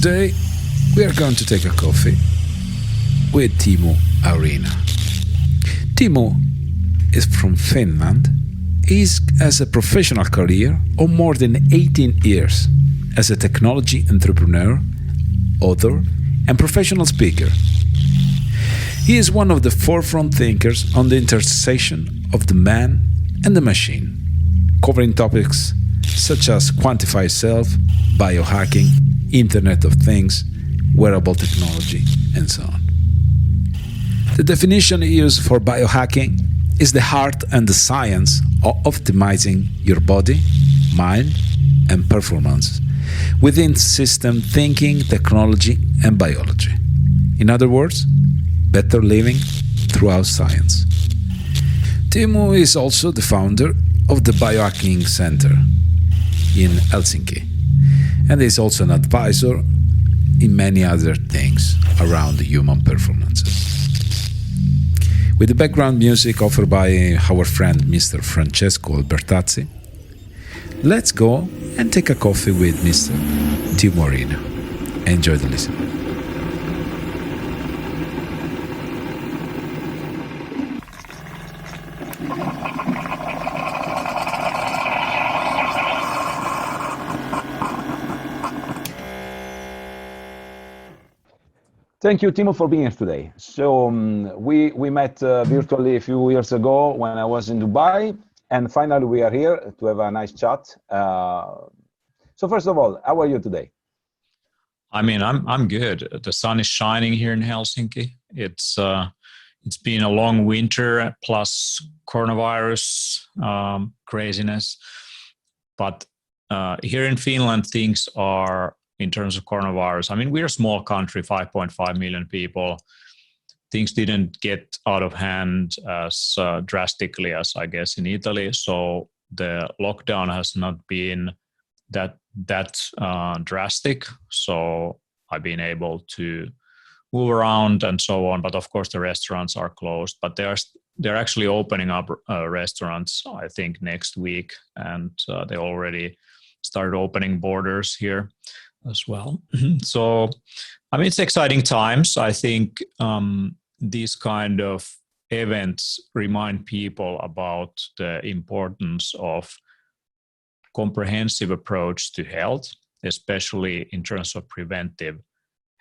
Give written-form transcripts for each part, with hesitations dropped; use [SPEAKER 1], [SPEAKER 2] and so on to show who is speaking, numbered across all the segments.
[SPEAKER 1] Today, we are going to take a coffee with Teemu Arina. Teemu is from Finland. He has a professional career of more than 18 years as a technology entrepreneur, author, and professional speaker. He is one of the forefront thinkers on the intersection of the man and the machine, covering topics such as quantified self, biohacking, Internet of Things, wearable technology, and so on. The definition used for biohacking is the art and the science of optimizing your body, mind, and performance within system thinking, technology, and biology. In other words, better living throughout science. Teemu is also the founder of the Biohacking Center in Helsinki, and is also an advisor in many other things around human performances. With the background music offered by our friend Mr. Francesco Albertazzi, let's go and take a coffee with Mr. Teemu Arina. Enjoy the listen.
[SPEAKER 2] Thank you, Timo, for being here today. So we met virtually a few years ago when I was in Dubai, and finally we are here to have a nice chat. So first of all, how are you today?
[SPEAKER 3] I mean, I'm good. The sun is shining here in Helsinki. It's been a long winter plus coronavirus craziness, but here in Finland things are, in terms of coronavirus, I mean, we're a small country, 5.5 million people. Things didn't get out of hand as drastically as, I guess, in Italy. So the lockdown has not been that drastic. So I've been able to move around and so on. But of course, the restaurants are closed. But they're actually opening up restaurants, I think, next week, and they already started opening borders here as well. So, I mean, it's exciting times. I think these kind of events remind people about the importance of comprehensive approach to health, especially in terms of preventive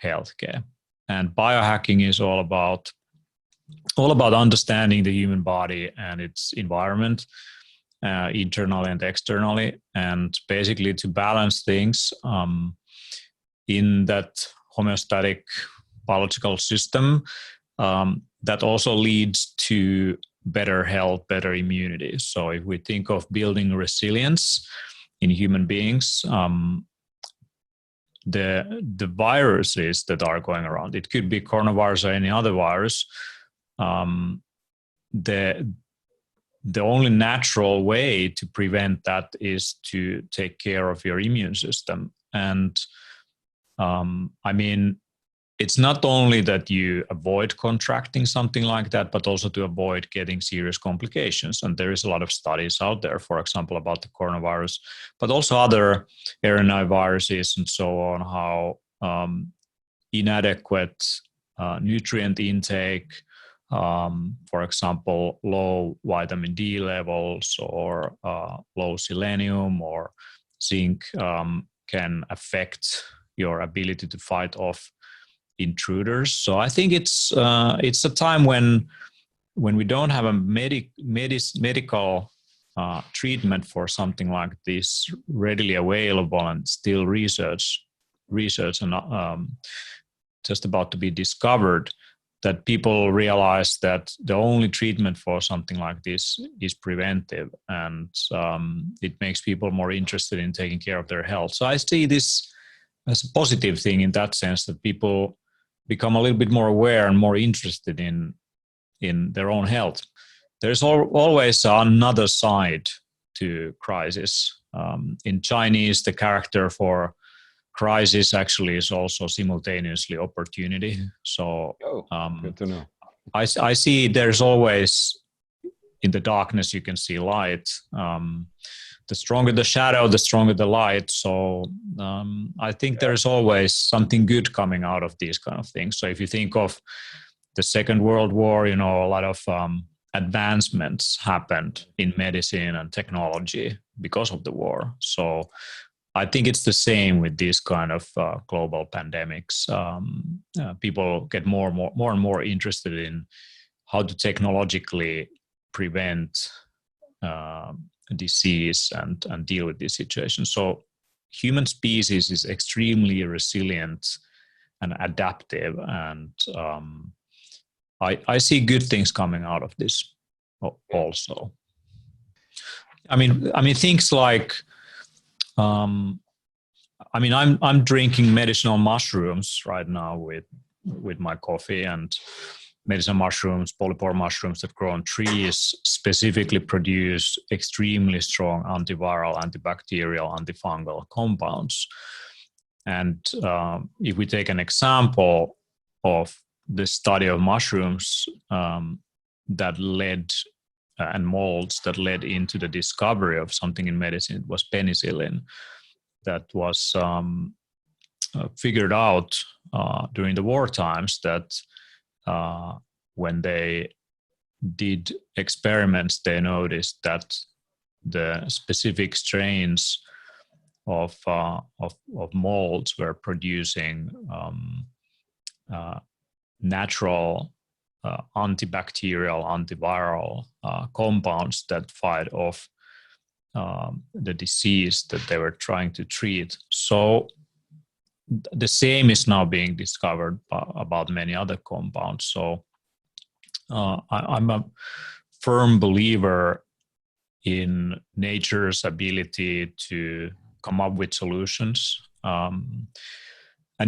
[SPEAKER 3] healthcare. And biohacking is all about understanding the human body and its environment, internally and externally, and basically to balance things in that homeostatic biological system that also leads to better health, better immunity. So if we think of building resilience in human beings, the viruses that are going around, it could be coronavirus or any other virus, the only natural way to prevent that is to take care of your immune system. And I mean, it's not only that you avoid contracting something like that, but also to avoid getting serious complications. And there is a lot of studies out there, for example, about the coronavirus, but also other RNA viruses and so on, how inadequate nutrient intake, for example, low vitamin D levels or low selenium or zinc can affect your ability to fight off intruders. So I think it's a time when we don't have a medical treatment for something like this readily available and still research and just about to be discovered, that people realize that the only treatment for something like this is preventive, and it makes people more interested in taking care of their health. So I see this as a positive thing in that sense, that people become a little bit more aware and more interested in their own health. There's always another side to crisis. In Chinese, the character for crisis actually is also simultaneously opportunity. So
[SPEAKER 2] good to know.
[SPEAKER 3] I see there's always, in the darkness you can see light. the stronger the shadow, the stronger the light. So I think there's always something good coming out of these kind of things. So if you think of the Second World War, a lot of advancements happened in medicine and technology because of the war. So I think it's the same with these kind of global pandemics. People get more and more interested in how to technologically prevent disease and deal with this situation. So human species is extremely resilient and adaptive, and I see good things coming out of this also. I mean things like I'm drinking medicinal mushrooms right now with my coffee, and medicinal mushrooms, polypore mushrooms that grow on trees specifically produce extremely strong antiviral, antibacterial, antifungal compounds. And if we take an example of the study of mushrooms that led and molds that led into the discovery of something in medicine, it was penicillin that was figured out during the war times, that when they did experiments, they noticed that the specific strains of molds were producing natural antibacterial, antiviral compounds that fight off the disease that they were trying to treat. So the same is now being discovered about many other compounds. So I'm a firm believer in nature's ability to come up with solutions. And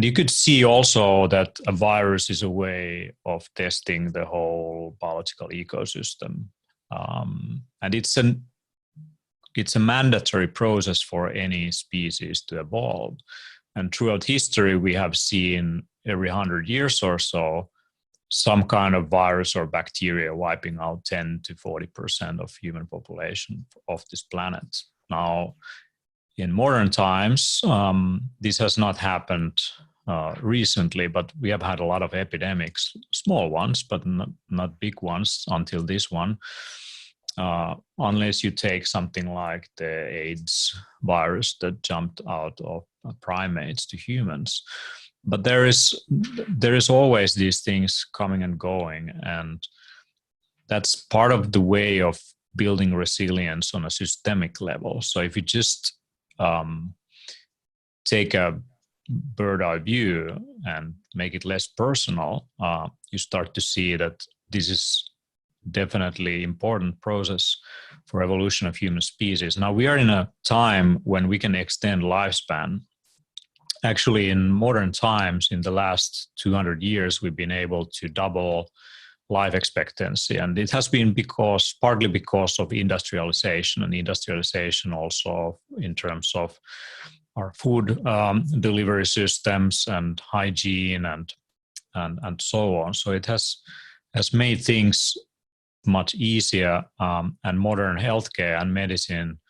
[SPEAKER 3] you could see also that a virus is a way of testing the whole biological ecosystem. And it's a mandatory process for any species to evolve. And throughout history, we have seen every 100 years or so, some kind of virus or bacteria wiping out 10 to 40% of human population of this planet. Now, in modern times, this has not happened recently, but we have had a lot of epidemics, small ones, but not big ones until this one. Unless you take something like the AIDS virus that jumped out of primates to humans. But there is always these things coming and going, and that's part of the way of building resilience on a systemic level. So if you just take a bird eye view and make it less personal, you start to see that this is definitely important process for evolution of human species. Now we are in a time when we can extend lifespan. Actually, in modern times, in the last 200 years, we've been able to double life expectancy, and it has been partly because of industrialization, and industrialization also in terms of our food delivery systems and hygiene and so on. So it has made things much easier, and modern healthcare and medicine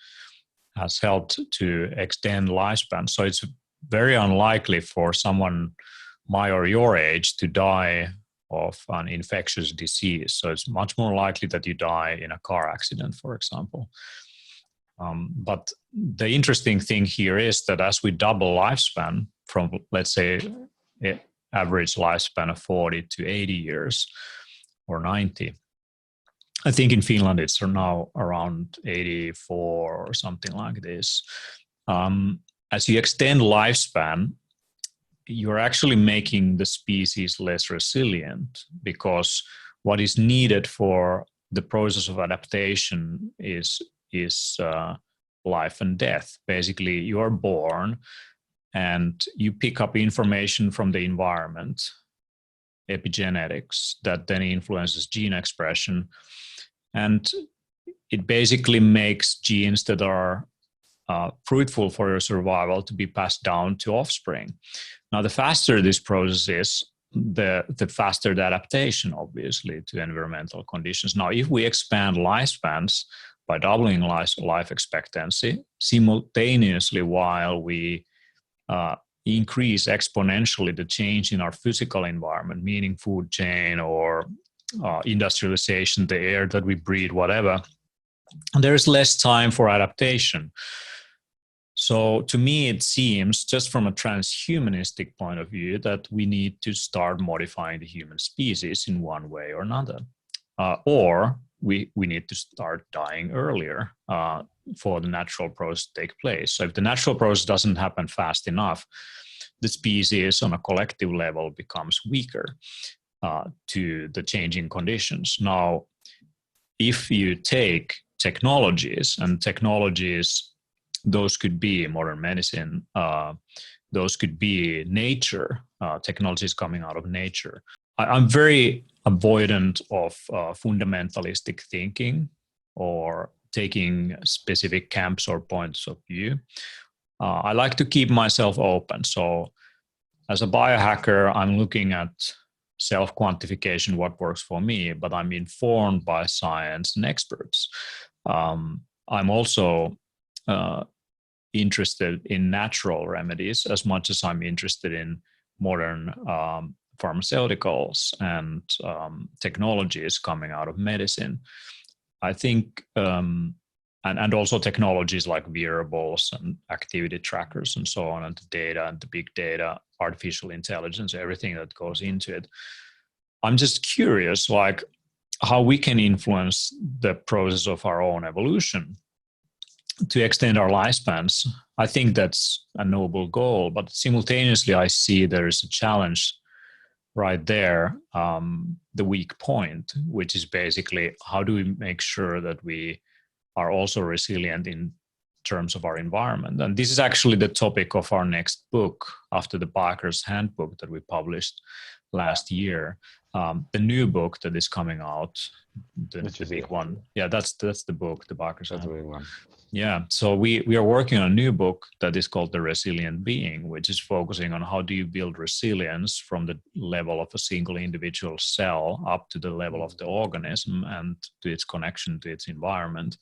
[SPEAKER 3] has helped to extend lifespan. So it's very unlikely for someone my or your age to die of an infectious disease. So it's much more likely that you die in a car accident, for example. But the interesting thing here is that as we double lifespan from, let's say, average lifespan of 40 to 80 years or 90, I think in Finland it's now around 84 or something like this. As you extend lifespan, you're actually making the species less resilient, because what is needed for the process of adaptation is life and death. Basically, you are born and you pick up information from the environment, epigenetics, that then influences gene expression. And it basically makes genes that are fruitful for your survival to be passed down to offspring. Now, the faster this process is, the faster the adaptation, obviously, to environmental conditions. Now, if we expand lifespans, by doubling life expectancy simultaneously while we increase exponentially the change in our physical environment, meaning food chain or industrialization, the air that we breathe, whatever, there is less time for adaptation. So to me, it seems, just from a transhumanistic point of view, that we need to start modifying the human species in one way or another. Or we need to start dying earlier for the natural process to take place. So if the natural process doesn't happen fast enough, the species on a collective level becomes weaker to the changing conditions. Now, if you take technologies, and technologies, those could be modern medicine, those could be nature, technologies coming out of nature. I'm very avoidant of fundamentalistic thinking or taking specific camps or points of view. I like to keep myself open. So as a biohacker, I'm looking at self-quantification, what works for me, but I'm informed by science and experts. I'm also interested in natural remedies as much as I'm interested in modern pharmaceuticals and technologies coming out of medicine. I think, and also technologies like wearables and activity trackers and so on, and the data and the big data, artificial intelligence, everything that goes into it. I'm just curious, like, how we can influence the process of our own evolution to extend our lifespans. I think that's a noble goal, but simultaneously I see there is a challenge right there, the weak point, which is basically how do we make sure that we are also resilient in terms of our environment. And this is actually the topic of our next book after the Biohacker's Handbook that we published last year. The new book that is coming out, the big one. Yeah, that's the book, the Biohacker's Handbook. Yeah, so we are working on a new book that is called The Resilient Being, which is focusing on how do you build resilience from the level of a single individual cell up to the level of the organism and to its connection to its environment.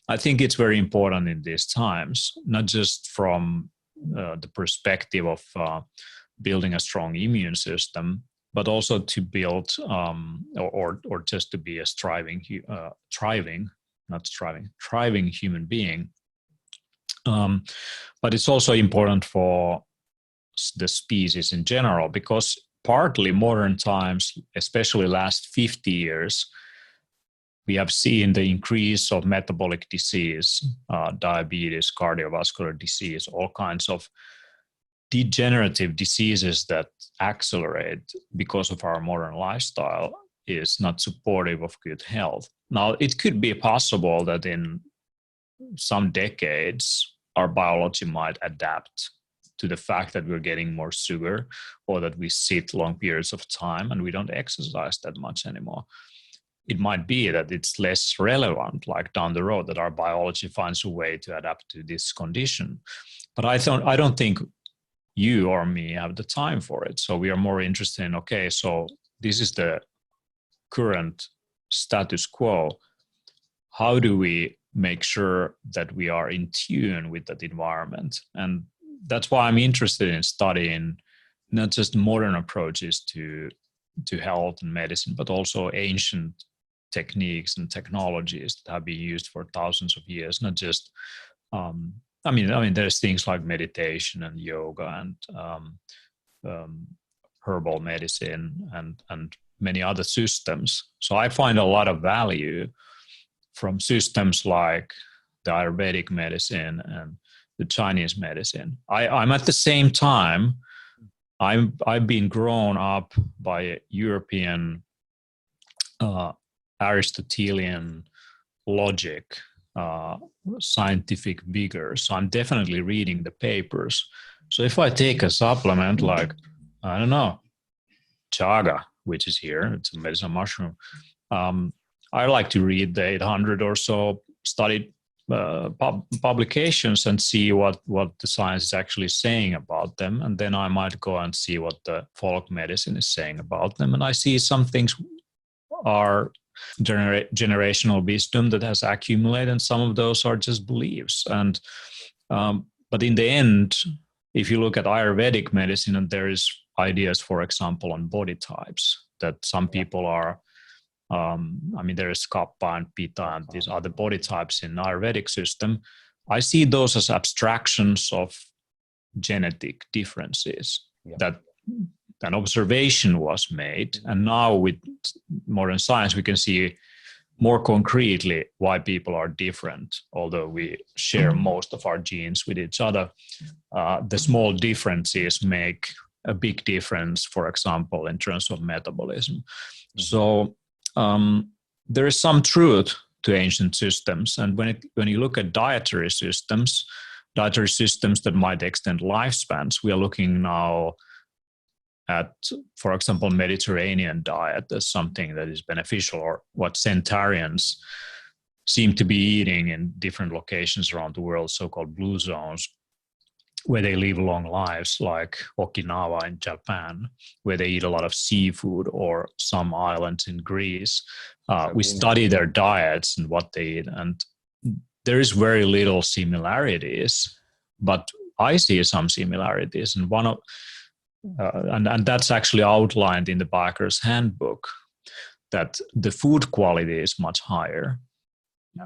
[SPEAKER 3] I think it's very important in these times, not just from the perspective of building a strong immune system, but also to build or just to be a thriving human being. But it's also important for the species in general, because partly modern times, especially last 50 years, we have seen the increase of metabolic disease, diabetes, cardiovascular disease, all kinds of degenerative diseases that accelerate because of our modern lifestyle is not supportive of good health. Now, it could be possible that in some decades, our biology might adapt to the fact that we're getting more sugar, or that we sit long periods of time and we don't exercise that much anymore. It might be that it's less relevant, like down the road, that our biology finds a way to adapt to this condition. But I don't think you or me have the time for it. So we are more interested in, okay, so this is the current status quo. How do we make sure that we are in tune with that environment? And that's why I'm interested in studying not just modern approaches to health and medicine, but also ancient techniques and technologies that have been used for thousands of years. Not just, I mean, there's things like meditation and yoga and herbal medicine and many other systems. So I find a lot of value from systems like the Ayurvedic medicine and the Chinese medicine. I'm at the same time, I've been grown up by European Aristotelian logic, scientific vigor. So I'm definitely reading the papers. So if I take a supplement like, I don't know, chaga, which is here, it's a medicinal mushroom, I like to read the 800 or so studied publications and see what the science is actually saying about them. And then I might go and see what the folk medicine is saying about them. And I see some things are generational wisdom that has accumulated, and some of those are just beliefs. And but in the end, if you look at Ayurvedic medicine, and there is ideas, for example, on body types, that some people are, there is Kapha and Pitta and these other body types in Ayurvedic system. I see those as abstractions of genetic differences that an observation was made. And now with modern science, we can see more concretely why people are different, although we share most of our genes with each other. The small differences make a big difference, for example, in terms of metabolism. So there is some truth to ancient systems. And when you look at dietary systems that might extend lifespans, we are looking now at, for example, Mediterranean diet as something that is beneficial, or what centarians seem to be eating in different locations around the world, so-called blue zones, where they live long lives, like Okinawa in Japan, where they eat a lot of seafood, or some islands in Greece. We study their diets and what they eat, and there is very little similarities, but I see some similarities, and and that's actually outlined in the Biohacker's Handbook, that the food quality is much higher.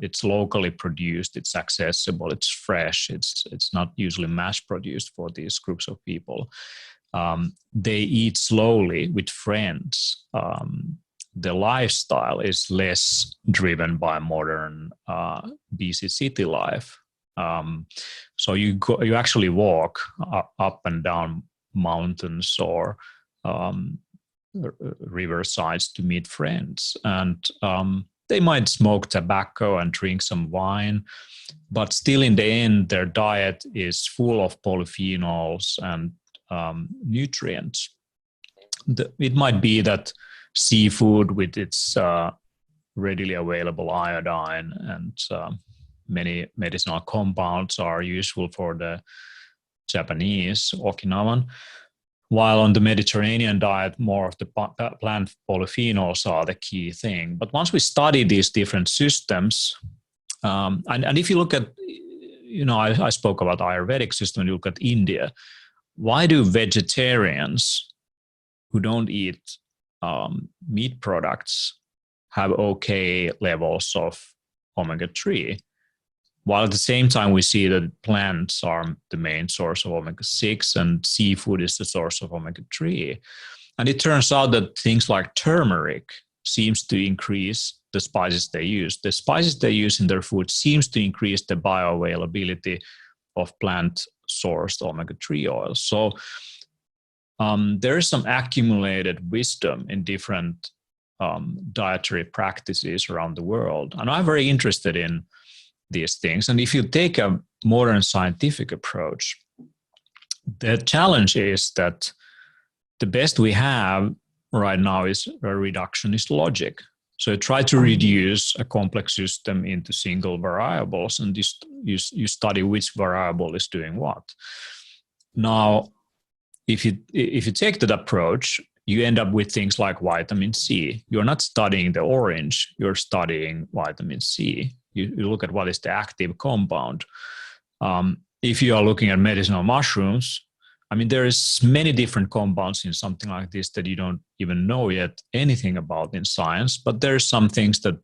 [SPEAKER 3] It's locally produced, it's accessible, it's fresh, it's not usually mass produced for these groups of people. They eat slowly with friends. The lifestyle is less driven by modern busy city life. So you actually walk up and down mountains or riversides to meet friends, and they might smoke tobacco and drink some wine, but still in the end their diet is full of polyphenols and nutrients. It might be that seafood with its readily available iodine and many medicinal compounds are useful for the Japanese, Okinawan, while on the Mediterranean diet, more of the plant polyphenols are the key thing. But once we study these different systems, and if you look at, I spoke about Ayurvedic system, you look at India, why do vegetarians who don't eat meat products have okay levels of omega-3? While at the same time, we see that plants are the main source of omega-6 and seafood is the source of omega-3. And it turns out that things like turmeric seems to increase the spices they use. The spices they use in their food seems to increase the bioavailability of plant-sourced omega-3 oils. So there is some accumulated wisdom in different dietary practices around the world. And I'm very interested in these things. And if you take a modern scientific approach, the challenge is that the best we have right now is a reductionist logic. So you try to reduce a complex system into single variables, and you study which variable is doing what. Now, if you take that approach, you end up with things like vitamin C. You're not studying the orange, you're studying vitamin C. You look at what is the active compound. If you are looking at medicinal mushrooms, there is many different compounds in something like this that you don't even know yet anything about in science, but there are some things that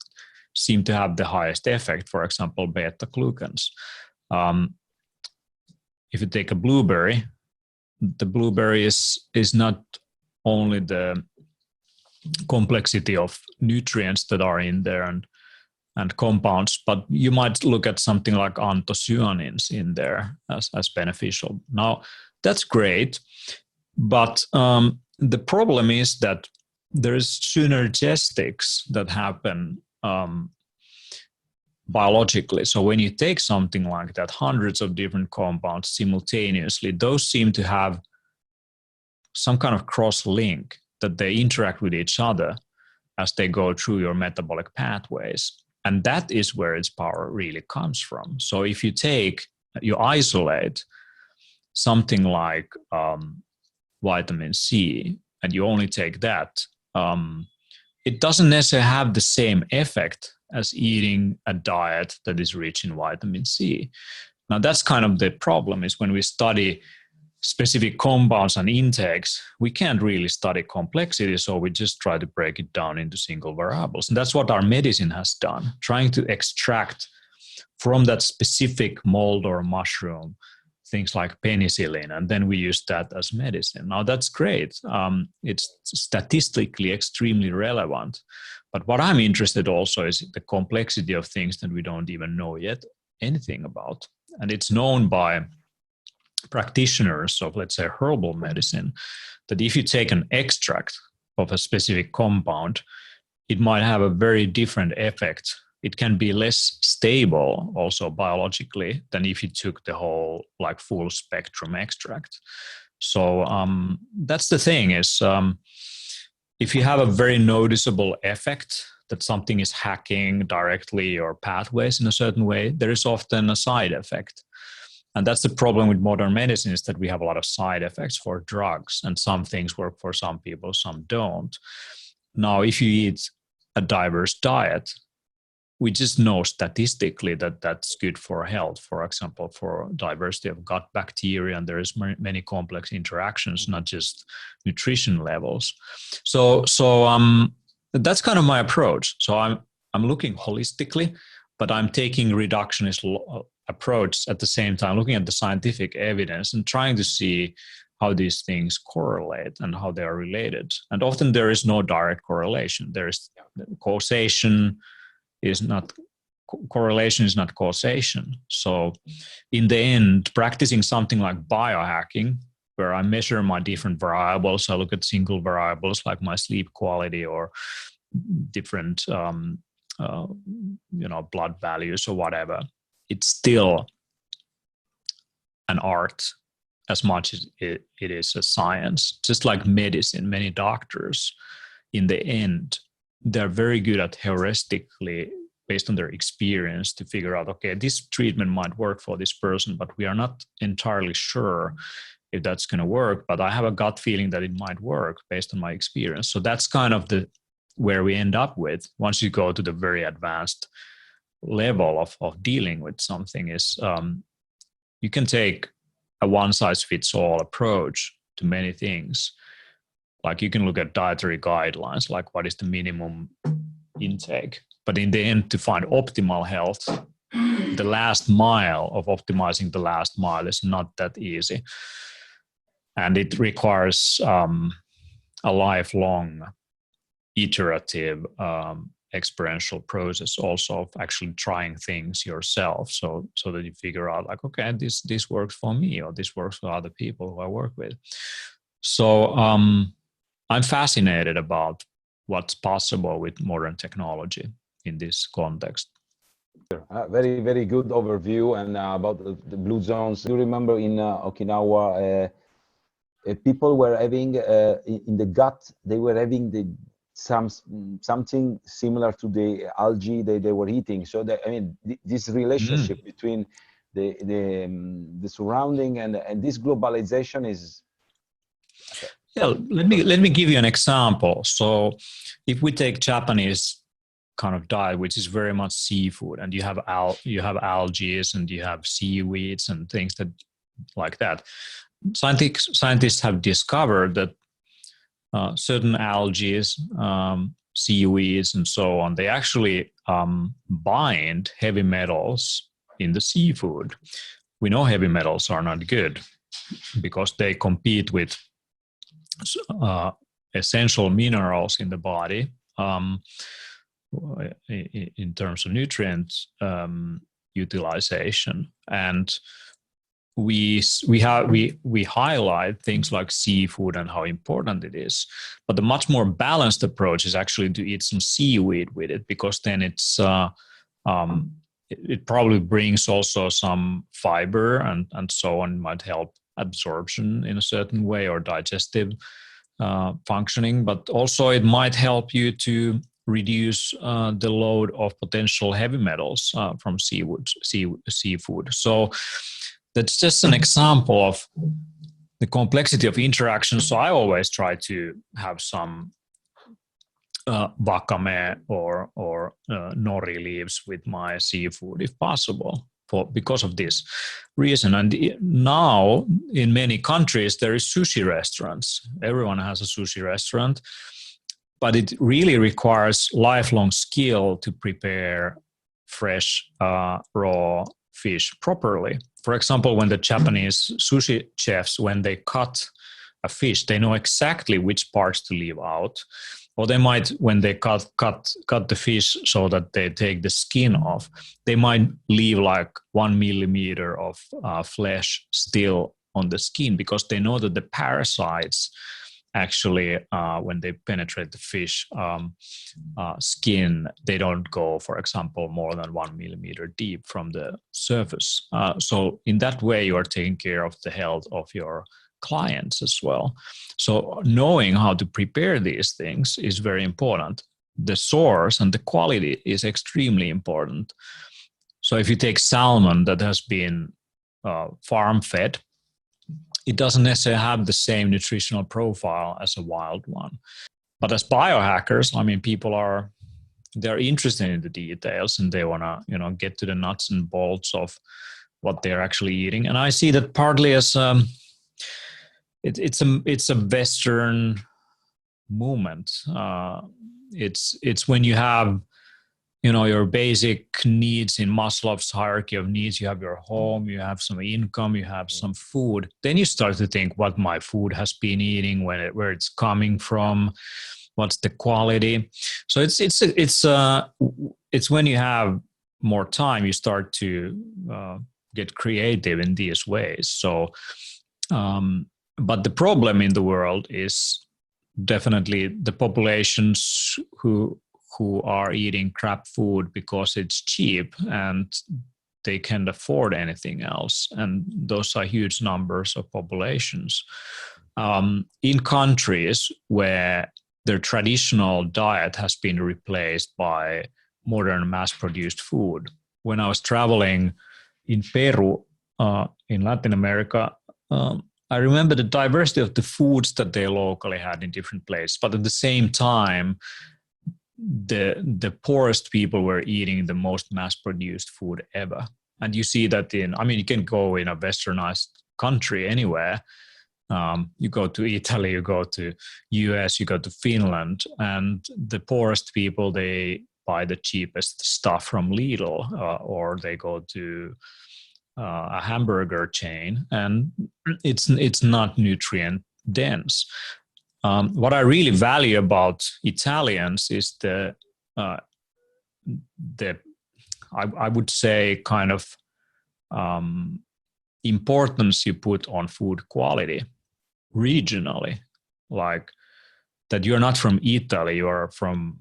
[SPEAKER 3] seem to have the highest effect, for example, beta-glucans. If you take a blueberry, the blueberry is not only the complexity of nutrients that are in there and compounds, but you might look at something like anthocyanins in there as beneficial. Now, that's great, but the problem is that there's synergestics that happen biologically. So when you take something like that, hundreds of different compounds simultaneously, those seem to have some kind of cross-link that they interact with each other as they go through your metabolic pathways. And that is where its power really comes from. So if you isolate something like vitamin C, and you only take that, it doesn't necessarily have the same effect as eating a diet that is rich in vitamin C. Now, that's kind of the problem, is when we study specific compounds and intakes, we can't really study complexity, so we just try to break it down into single variables. And that's what our medicine has done, trying to extract from that specific mold or mushroom things like penicillin, and then we use that as medicine. Now, that's great. It's statistically extremely relevant. But what I'm interested also is the complexity of things that we don't even know yet anything about. And it's known by practitioners of, let's say, herbal medicine, that if you take an extract of a specific compound, it might have a very different effect. It can be less stable also biologically than if you took the whole, like, full spectrum extract. So that's the thing, is if you have a very noticeable effect that something is hacking directly your pathways in a certain way, there is often a side effect. And that's the problem with modern medicine, is that we have a lot of side effects for drugs, and some things work for some people, some don't. Now, if you eat a diverse diet, we just know statistically that that's good for health. For example, for diversity of gut bacteria, and there is many complex interactions, not just nutrition levels. So that's kind of my approach. So I'm looking holistically, but I'm taking reductionist approach at the same time, looking at the scientific evidence and trying to see how these things correlate and how they are related. And often there is no direct correlation. There is causation. Correlation is not causation. So in the end, practicing something like biohacking, where I measure my different variables, I look at single variables like my sleep quality or different blood values or whatever, it's still an art as much as it is a science. Just like medicine, many doctors, in the end, they're very good at heuristically, based on their experience, to figure out, okay, this treatment might work for this person, but we are not entirely sure if that's going to work, but I have a gut feeling that it might work based on my experience. So that's kind of where we end up with, once you go to the very advanced level of dealing with something, is you can take a one-size-fits-all approach to many things. Like, you can look at dietary guidelines, like what is the minimum intake. But in the end, to find optimal health, the last mile of optimizing the last mile is not that easy. And it requires a lifelong, iterative, experiential process also of actually trying things yourself, so that you figure out, like, okay, this works for me, or this works for other people who I work with. So I'm fascinated about what's possible with modern technology in this context.
[SPEAKER 2] Very, very good overview. And about the blue zones, do you remember in Okinawa, people were having in the gut, they were having something similar to the algae they were eating. So that, I mean, this relationship between the surrounding and this globalization is.
[SPEAKER 3] Yeah, let me give you an example. So if we take Japanese kind of diet, which is very much seafood, and you have algae and you have seaweeds and things that like that. Scientists have discovered that certain algae, seaweeds, and so on, they actually bind heavy metals in the seafood. We know heavy metals are not good because they compete with essential minerals in the body in terms of nutrients utilization. And we highlight things like seafood and how important it is, but the much more balanced approach is actually to eat some seaweed with it, because then it probably brings also some fiber and so on, might help absorption in a certain way or digestive functioning, but also it might help you to reduce the load of potential heavy metals from seafood. So that's just an example of the complexity of interaction. So I always try to have some wakame or nori leaves with my seafood if possible, because of this reason. And now in many countries there is sushi restaurants. Everyone has a sushi restaurant, but it really requires lifelong skill to prepare fresh raw fish properly. For example, when the Japanese sushi chefs, when they cut a fish, they know exactly which parts to leave out. Or they might, when they cut the fish so that they take the skin off, they might leave like 1 millimeter of flesh still on the skin, because they know that the parasites actually, when they penetrate the fish skin, they don't go, for example, more than 1 millimeter deep from the surface. So in that way, you are taking care of the health of your clients as well. So knowing how to prepare these things is very important. The source and the quality is extremely important. So if you take salmon that has been farm fed, it doesn't necessarily have the same nutritional profile as a wild one. But as biohackers, I mean, they're interested in the details, and they want to, get to the nuts and bolts of what they're actually eating. And I see that partly as it's a Western movement. It's when you have, your basic needs in Maslow's hierarchy of needs. You have your home, you have some income, you have some food. Then you start to think what my food has been eating, where it's coming from, what's the quality. So it's when you have more time, you start to get creative in these ways. So, but the problem in the world is definitely the populations who are eating crap food because it's cheap and they can't afford anything else. And those are huge numbers of populations. In countries where their traditional diet has been replaced by modern mass-produced food. When I was traveling in Peru, in Latin America, I remember the diversity of the foods that they locally had in different places, but at the same time, the poorest people were eating the most mass-produced food ever. And you see that you can go in a westernized country anywhere. You go to Italy, you go to US, you go to Finland, and the poorest people, they buy the cheapest stuff from Lidl, or they go to a hamburger chain, and it's not nutrient dense. What I really value about Italians is I would say kind of importance you put on food quality regionally, like that you're not from Italy, you're from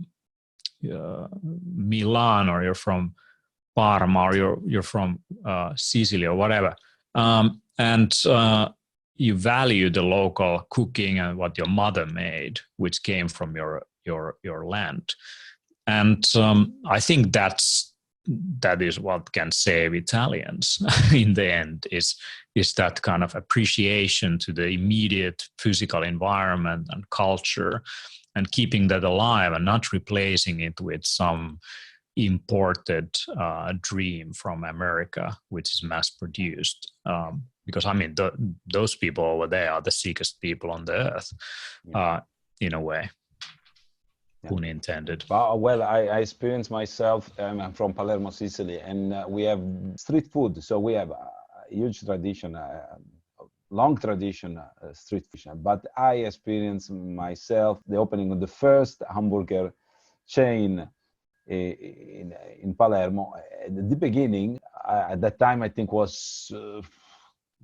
[SPEAKER 3] Milan, or you're from Parma, or you're from Sicily or whatever, and you value the local cooking and what your mother made, which came from your land. And I think that is what can save Italians in the end, is that kind of appreciation to the immediate physical environment and culture, and keeping that alive and not replacing it with some imported dream from America, which is mass produced. Because those people over there are the sickest people on the earth, in a way. Yeah. Pun intended.
[SPEAKER 2] Well, I experienced myself. I'm from Palermo, Sicily, and we have street food. So we have a huge tradition, long tradition, street food. But I experienced myself the opening of the first hamburger chain in Palermo. At the beginning, at that time, I think was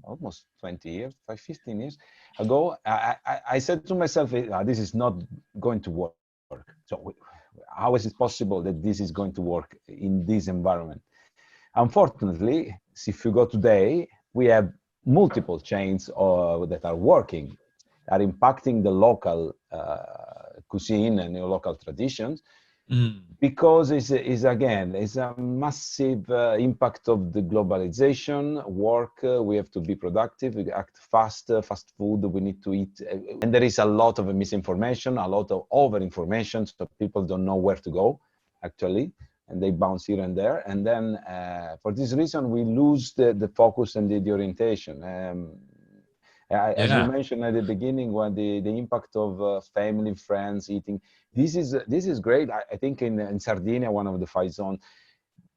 [SPEAKER 2] almost 20 years, 15 years ago, I said to myself, this is not going to work. So how is it possible that this is going to work in this environment? Unfortunately, if you go today, we have multiple chains that are working, are impacting the local cuisine and the local traditions. Because it's a massive impact of the globalization, work, we have to be productive, we act fast food, we need to eat. And there is a lot of misinformation, a lot of over-information, so people don't know where to go, actually, and they bounce here and there. And then for this reason, we lose the focus and the orientation. As you mentioned at the beginning, when the impact of family, friends, eating, this is great. I think in Sardinia, one of the 5 zones,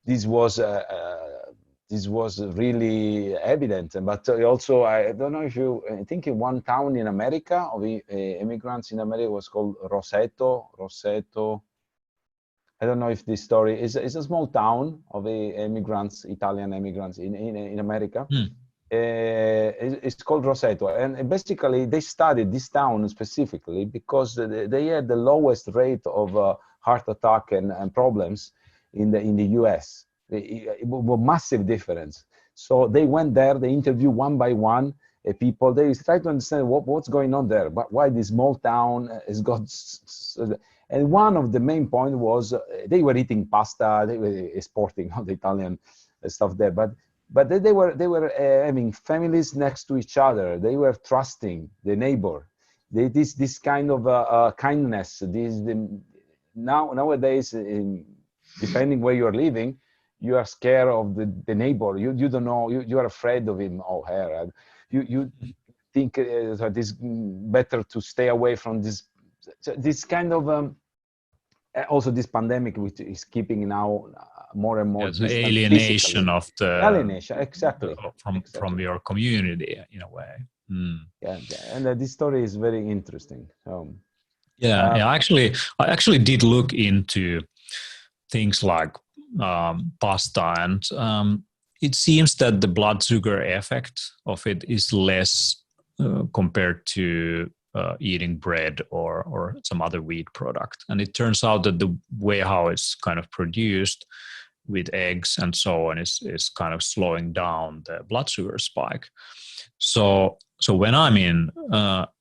[SPEAKER 2] this was really evident. But also, I don't know if I think in one town in America, of immigrants in America, was called Roseto. I don't know if this story is a small town of immigrants, Italian immigrants in America. It's called Roseto, and basically they studied this town specifically because they had the lowest rate of heart attack and problems in the US. It was massive difference. So they went there, they interviewed one by one people. They tried to understand what's going on there, but why this small town has got. And one of the main points was they were eating pasta, they were exporting all the Italian stuff there, but they were having families next to each other. They were trusting the neighbor. This kind of kindness. Nowadays, depending where you're living, you are scared of the neighbor. You don't know. You are afraid of him or her. You think it's better to stay away from this kind of. Also, this pandemic, which is keeping now more and more
[SPEAKER 3] alienation of the
[SPEAKER 2] alienation, exactly,
[SPEAKER 3] from your community in a way.
[SPEAKER 2] Yeah, and this story is very interesting.
[SPEAKER 3] I actually did look into things like pasta, and it seems that the blood sugar effect of it is less compared to eating bread or some other wheat product. And it turns out that the way how it's kind of produced with eggs and so on is kind of slowing down the blood sugar spike. So when I'm in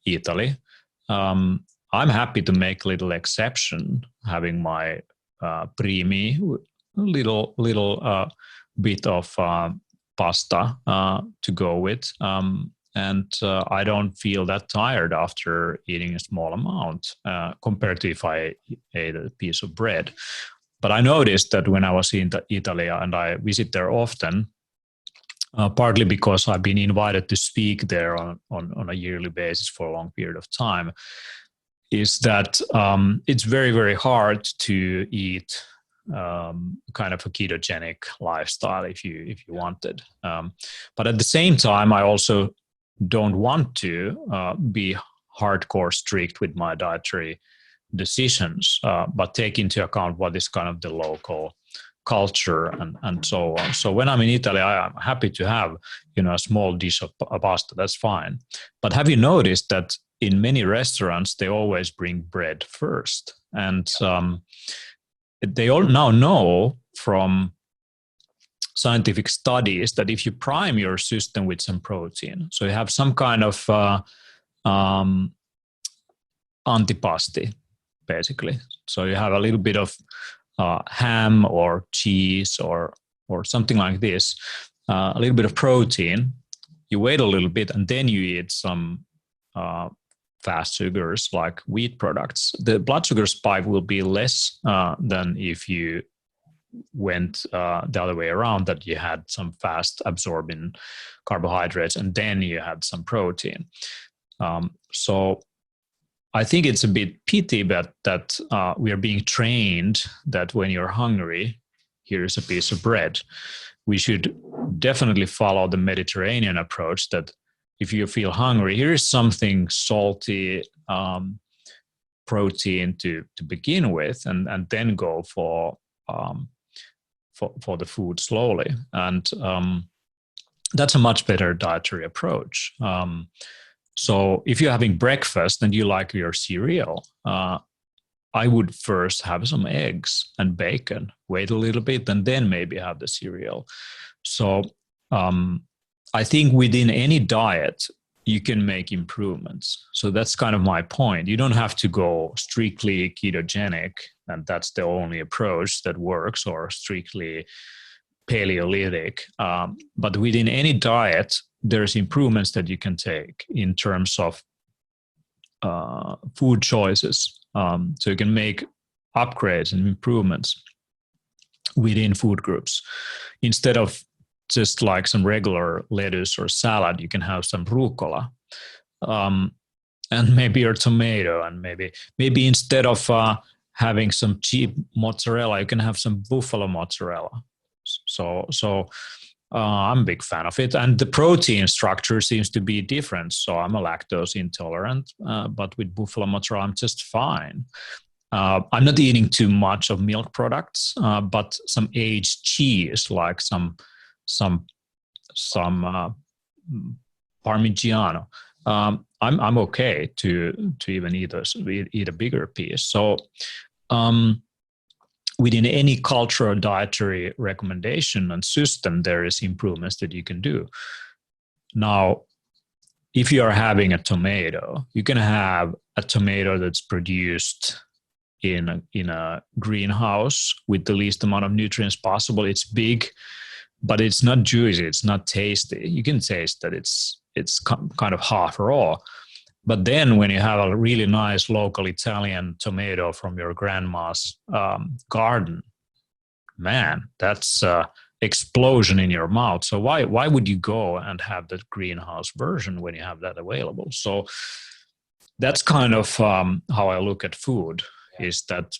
[SPEAKER 3] Italy, I'm happy to make a little exception, having my primi, little bit of pasta to go with. And I don't feel that tired after eating a small amount compared to if I ate a piece of bread. But I noticed that when I was in Italy, and I visit there often, partly because I've been invited to speak there on a yearly basis for a long period of time, is that it's very, very hard to eat kind of a ketogenic lifestyle if you wanted. But at the same time, I also don't want to be hardcore strict with my dietary decisions, but take into account what is kind of the local culture and so on. So when I'm in Italy, I'm happy to have a small dish of pasta. That's fine. But have you noticed that in many restaurants they always bring bread first? And they all now know from scientific studies that if you prime your system with some protein, so you have some kind of antipasti, basically. So you have a little bit of ham or cheese or something like this, a little bit of protein. You wait a little bit and then you eat some fast sugars like wheat products. The blood sugar spike will be less than if you went the other way around, that you had some fast absorbing carbohydrates and then you had some protein. So I think it's a bit pity that we are being trained that when you're hungry, here's a piece of bread. We should definitely follow the Mediterranean approach, that if you feel hungry, here is something salty, protein to begin with, and then go for the food slowly. And that's a much better dietary approach. So if you're having breakfast and you like your cereal, I would first have some eggs and bacon, wait a little bit, and then maybe have the cereal. So I think within any diet, you can make improvements. So that's kind of my point. You don't have to go strictly ketogenic and that's the only approach that works, or strictly Paleolithic. But within any diet, there's improvements that you can take in terms of food choices. So you can make upgrades and improvements within food groups. Instead of just like some regular lettuce or salad, you can have some rucola, and maybe a tomato, and maybe instead of having some cheap mozzarella, you can have some buffalo mozzarella. So I'm a big fan of it, and the protein structure seems to be different. So I'm a lactose intolerant, but with buffalo mozzarella, I'm just fine. I'm not eating too much of milk products, but some aged cheese, like some Parmigiano. I'm okay to even eat a bigger piece. So within any cultural dietary recommendation and system, there is improvements that you can do. Now, if you are having a tomato, you can have a tomato that's produced in a greenhouse with the least amount of nutrients possible. It's big, but it's not juicy. It's not tasty. You can taste that it's kind of half raw. But then when you have a really nice local Italian tomato from your grandma's garden, man, that's explosion in your mouth. So why would you go and have that greenhouse version when you have that available? So that's kind of how I look at food, is that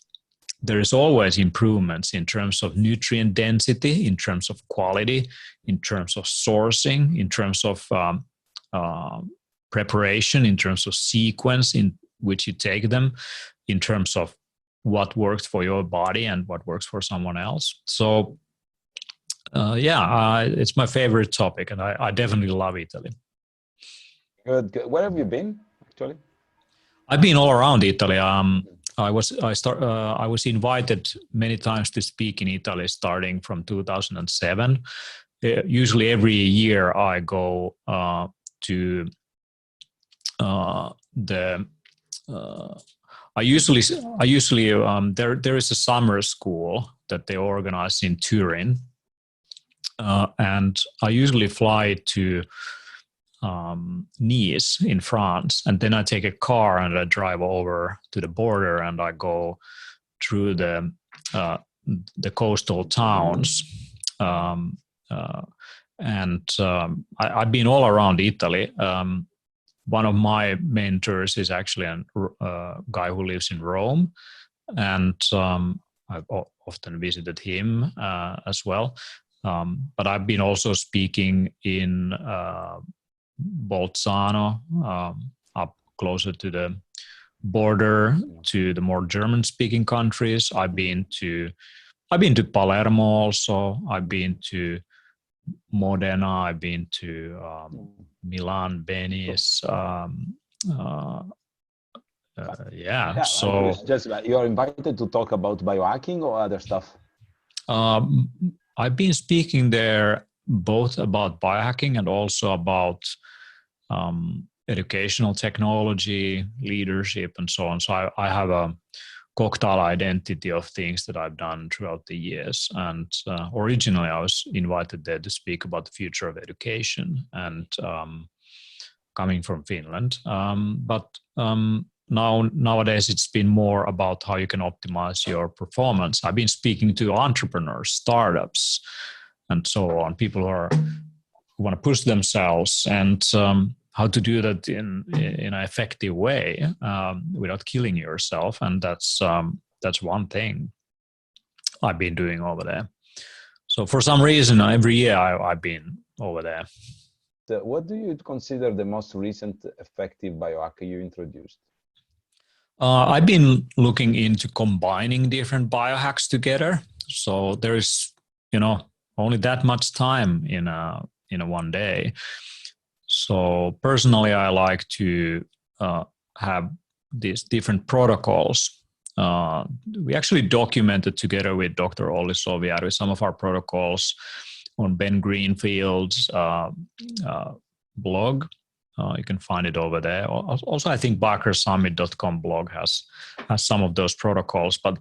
[SPEAKER 3] there is always improvements in terms of nutrient density, in terms of quality, in terms of sourcing, in terms of preparation, in terms of sequence in which you take them, in terms of what works for your body and what works for someone else. So it's my favorite topic, and I definitely love Italy.
[SPEAKER 2] Good. Where have you been, actually?
[SPEAKER 3] I've been all around Italy. I was invited many times to speak in Italy starting from 2007. Usually every year I go to there is a summer school that they organize in Turin, and I usually fly to Nice in France, and then I take a car and I drive over to the border, and I go through the coastal towns, I've been all around Italy. One of my mentors is actually a guy who lives in Rome, and I've often visited him as well. But I've been also speaking in Bolzano, up closer to the border, to the more German-speaking countries. I've been to Palermo also. I've been to Modena. I've been to Milan, Venice. So
[SPEAKER 2] just you're invited to talk about biohacking or other stuff.
[SPEAKER 3] I've been speaking there both about biohacking and also about educational technology, leadership, and so on. So I have a cocktail identity of things that I've done throughout the years. And originally I was invited there to speak about the future of education, and coming from Finland. But nowadays it's been more about how you can optimize your performance. I've been speaking to entrepreneurs, startups, and so on, people who want to push themselves, and how to do that in an effective way without killing yourself. And that's one thing I've been doing over there. So for some reason, every year I've been over there.
[SPEAKER 2] So what do you consider the most recent effective biohacker you introduced?
[SPEAKER 3] I've been looking into combining different biohacks together. So there's, only that much time in a one day. So personally, I like to have these different protocols. We actually documented together with Dr. Olli Soviari some of our protocols on Ben Greenfield's blog. You can find it over there. Also, I think BiohackerSummit.com blog has some of those protocols. But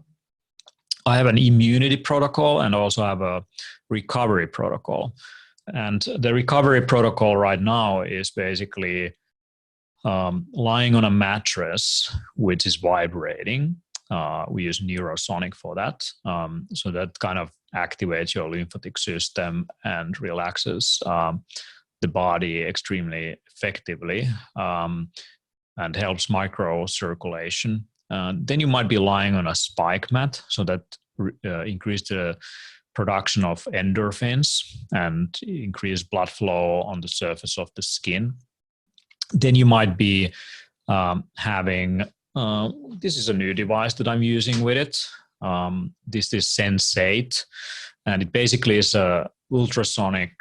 [SPEAKER 3] I have an immunity protocol and also have a recovery protocol. And the recovery protocol right now is basically lying on a mattress which is vibrating. We use neurosonic for that. So that kind of activates your lymphatic system and relaxes the body extremely effectively, and helps microcirculation. Then you might be lying on a spike mat, so that increase the production of endorphins and increase blood flow on the surface of the skin. Then you might be having, this is a new device that I'm using with it. This is Sense8, and it basically is a ultrasonic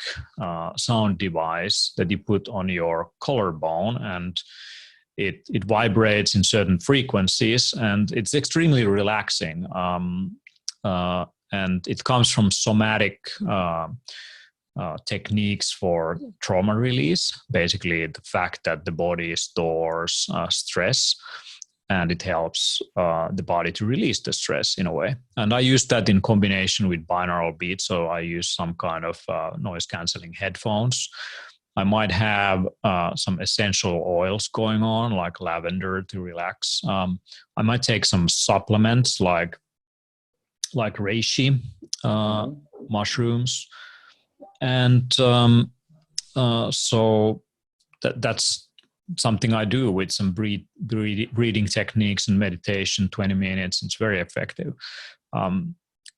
[SPEAKER 3] sound device that you put on your collarbone, and it vibrates in certain frequencies, and it's extremely relaxing. And it comes from somatic techniques for trauma release. Basically, the fact that the body stores stress, and it helps the body to release the stress in a way. And I use that in combination with binaural beats. So I use some kind of noise cancelling headphones. I might have some essential oils going on, like lavender to relax. I might take some supplements like reishi, mushrooms. And so that's something I do with some breathing techniques and meditation, 20 minutes. It's very effective.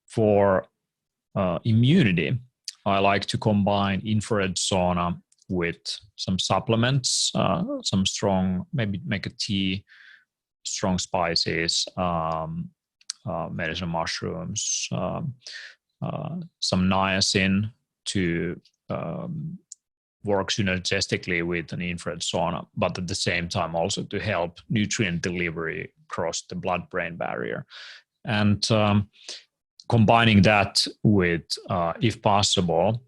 [SPEAKER 3] For immunity, I like to combine infrared sauna with some supplements, some strong, maybe make a tea, strong spices, medicine mushrooms, some niacin to work synergistically with an infrared sauna, but at the same time also to help nutrient delivery across the blood-brain barrier. And combining that with, if possible,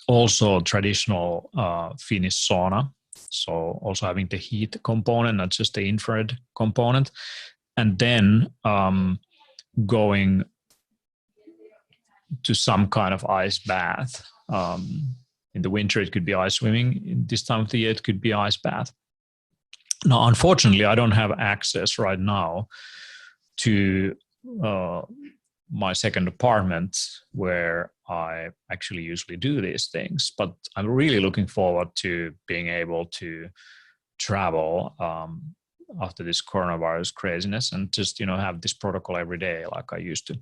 [SPEAKER 3] also traditional Finnish sauna. So also having the heat component, not just the infrared component. And then going to some kind of ice bath. In the winter, it could be ice swimming. In this time of the year, it could be ice bath. Now, unfortunately, I don't have access right now to my second apartment where I actually usually do these things. But I'm really looking forward to being able to travel after this coronavirus craziness and just, have this protocol every day like I used to.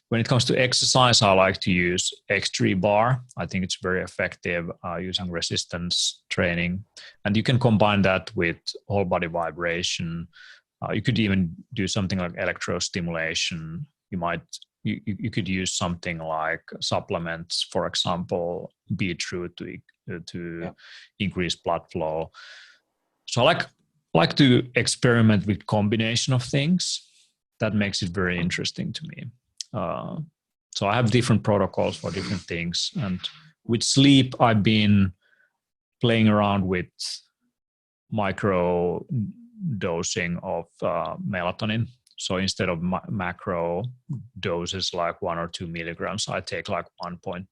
[SPEAKER 3] When it comes to exercise, I like to use X3 bar. I think it's very effective using resistance training. And you can combine that with whole body vibration. You could even do something like electrostimulation. You could use something like supplements, for example, beetroot to increase blood flow. So I like to experiment with combination of things. That makes it very interesting to me. So I have different protocols for different things. And with sleep, I've been playing around with micro dosing of melatonin. So instead of macro doses like 1 or 2 milligrams, I take like 0.1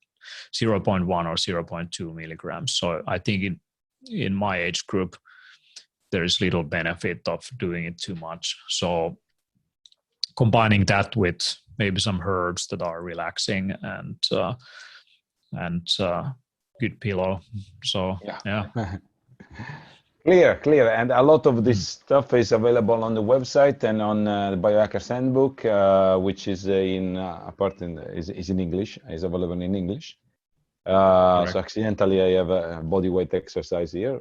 [SPEAKER 3] or 0.2 milligrams. So I think in my age group, there is little benefit of doing it too much. So combining that with maybe some herbs that are relaxing and good pillow. So yeah.
[SPEAKER 2] Clear. And a lot of this stuff is available on the website and on the Biohacker's Handbook, which is in English. Is available in English. So accidentally, I have a body weight exercise here.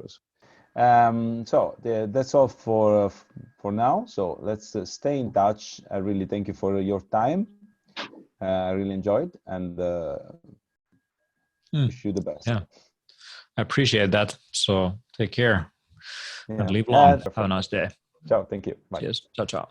[SPEAKER 2] So that's all for now. So let's stay in touch. I really thank you for your time. I really enjoyed and wish you the best.
[SPEAKER 3] Yeah, I appreciate that. So take care and live long. Have a nice day.
[SPEAKER 2] Ciao. Thank you. Bye.
[SPEAKER 3] Cheers. Ciao.